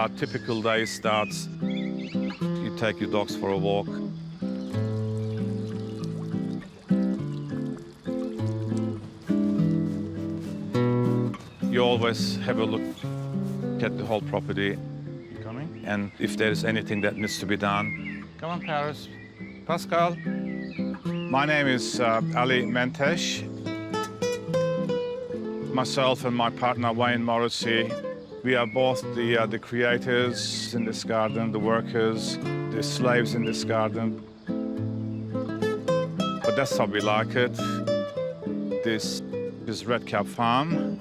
Our typical day starts, you take your dogs for a walk. You always have a look at the whole property. You coming? And if there's anything that needs to be done. Come on, Paris. Pascal. My name is Ali Mentesh. Myself and my partner, Wayne Morrissey, we are both the creators in this garden, the workers, the slaves in this garden. But that's how we like it. This is Red Cap Farm.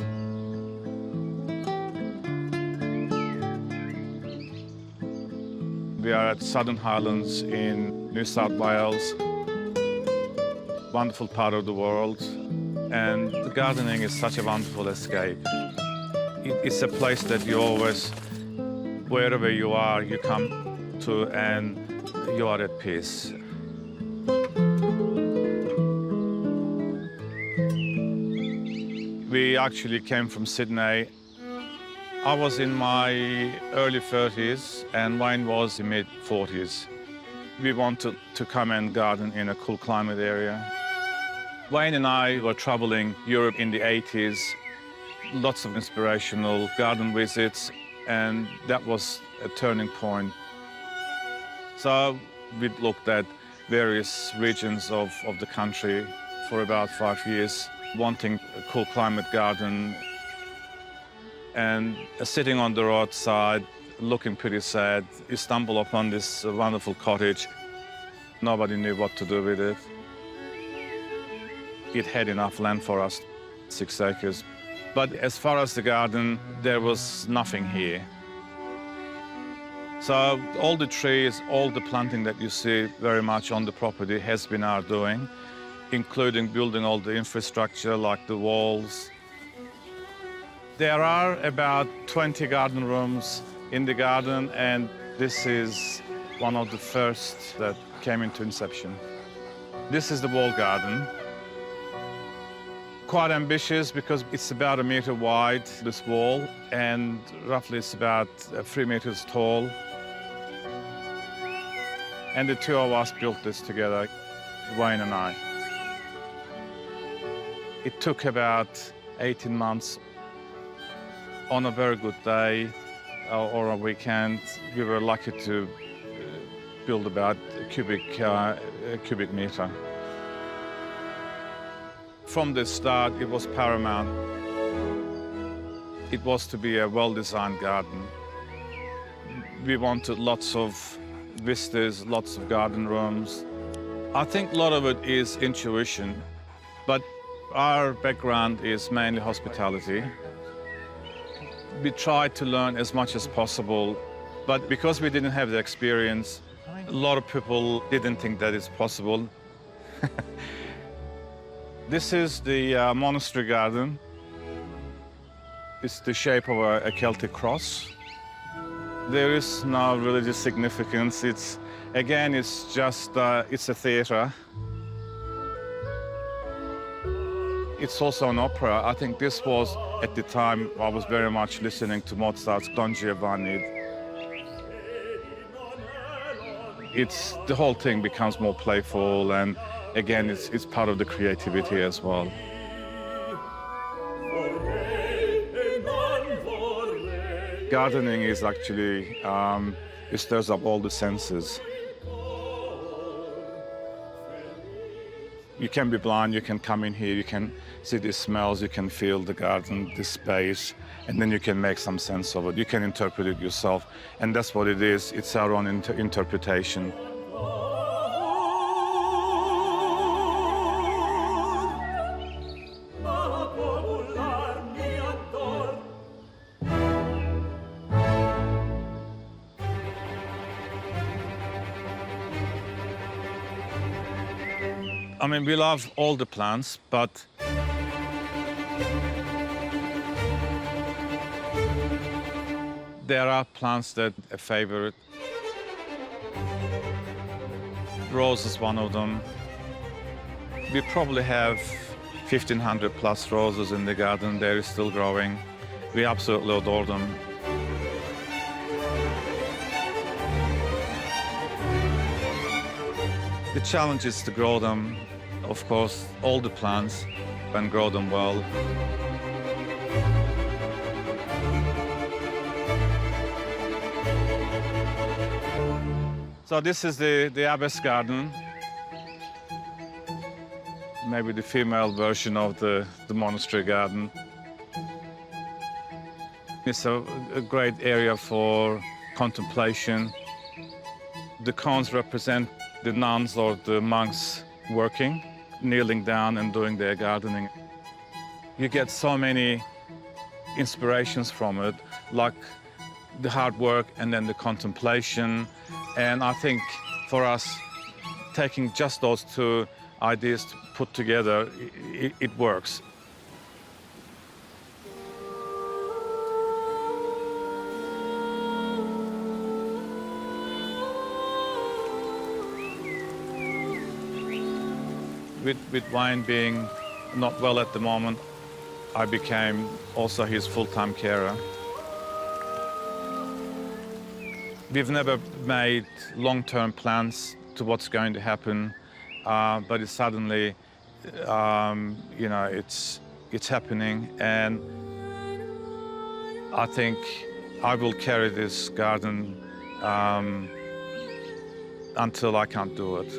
We are at Southern Highlands in New South Wales. Wonderful part of the world. And the gardening is such a wonderful escape. It's a place that you always, wherever you are, you come to and you are at peace. We actually came from Sydney. I was in my early 30s and Wayne was in mid-40s. We wanted to come and garden in a cool climate area. Wayne and I were traveling Europe in the 80s, lots of inspirational garden visits, and that was a turning point. So we looked at various regions of the country for about 5 years, wanting a cool climate garden. And sitting on the roadside, looking pretty sad, you stumble upon this wonderful cottage. Nobody knew what to do with it. It had enough land for us, 6 acres. But as far as the garden, there was nothing here. So all the trees, all the planting that you see very much on the property has been our doing, including building all the infrastructure like the walls. There are about 20 garden rooms in the garden, and this is one of the first that came into inception. This is the wall garden. Quite ambitious because it's about 1 meter wide, this wall, and roughly it's about 3 meters tall. And the two of us built this together, Wayne and I. It took about 18 months. On a very good day or a weekend, we were lucky to build about a cubic meter. From the start, it was paramount. It was to be a well-designed garden. We wanted lots of vistas, lots of garden rooms. I think a lot of it is intuition, but our background is mainly hospitality. We tried to learn as much as possible, but because we didn't have the experience, a lot of people didn't think that it's possible. This is the monastery garden. It's the shape of a Celtic cross. There is no religious significance. It's just, it's a theatre. It's also an opera. I think this was, at the time, I was very much listening to Mozart's Don Giovanni. The whole thing becomes more playful, and again, it's part of the creativity as well. Gardening is actually, it stirs up all the senses. You can be blind, you can come in here, you can see the smells, you can feel the garden, the space, and then you can make some sense of it. You can interpret it yourself, and that's what it is. It's our own interpretation. I mean, we love all the plants, but there are plants that are favorite. Rose is one of them. We probably have 1,500 plus roses in the garden. They're still growing. We absolutely adore them. The challenge is to grow them, of course, all the plants, and grow them well. So this is the abbess garden, maybe the female version of the monastery garden. It's a great area for contemplation. The cones represent the nuns or the monks working, kneeling down and doing their gardening. You get so many inspirations from it, like the hard work and then the contemplation. And I think for us, taking just those two ideas to put together, it works. With Wayne being not well at the moment, I became also his full-time carer. We've never made long-term plans to what's going to happen, but it's suddenly, you know, it's happening, and I think I will carry this garden until I can't do it.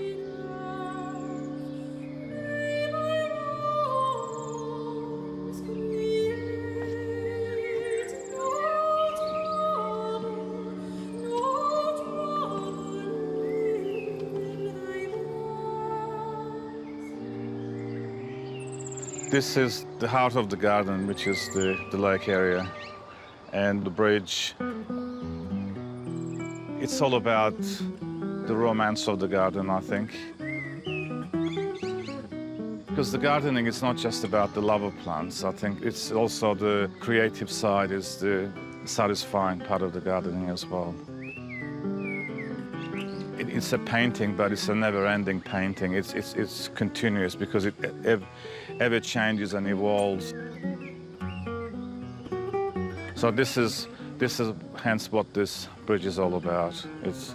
This is the heart of the garden, which is the lake area, and the bridge. It's all about the romance of the garden, I think. Because the gardening is not just about the love of plants. I think it's also the creative side is the satisfying part of the gardening as well. It's a painting, but it's a never-ending painting. It's continuous because it ever changes and evolves. So this is hence what this bridge is all about. It's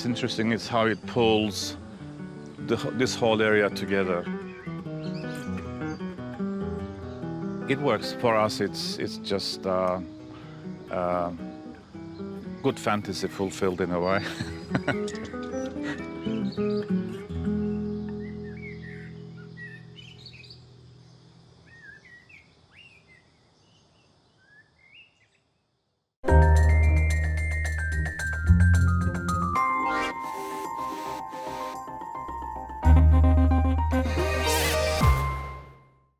interesting. It's how it pulls this whole area together. It works for us. It's just. Good fantasy fulfilled in a way.